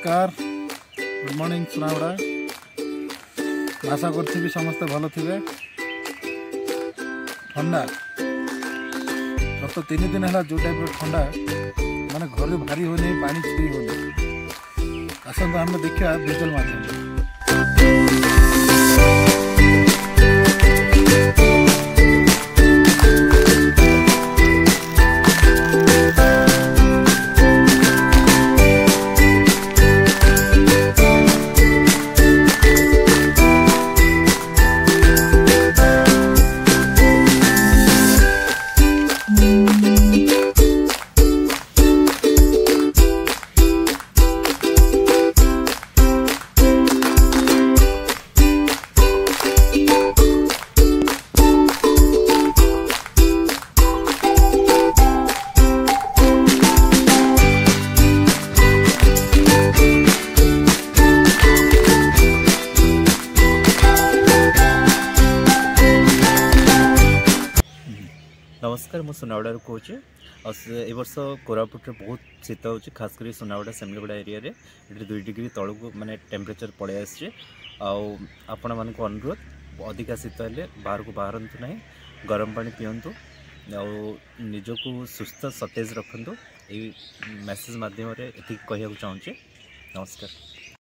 नमस्कार good morning सुनावड़ा आशा करथि समस्ते भल थे। ठंडा गत 3 दिन है जो टाइप ठंडा माने घर भारी होने पानी छुई होने आसत आम देखा विजुअल माध्यम। नमस्कार मु सुनावड़ा कहे ए वर्ष कोरापुट बहुत शीत हो खास कर सुनावड़ा सेमलीगुड़ा एरिया रे 2 डिग्री तलू माने टेम्परेचर पड़े आसी आपण मान अनुरोध अधिका शीत हेले बाहर को बाहरतु ना गरम पानी पिंतु निजक सुस्थ सतेज रखु। ये मेसेज माध्यम एति कहूँ चाहूँगी। नमस्कार।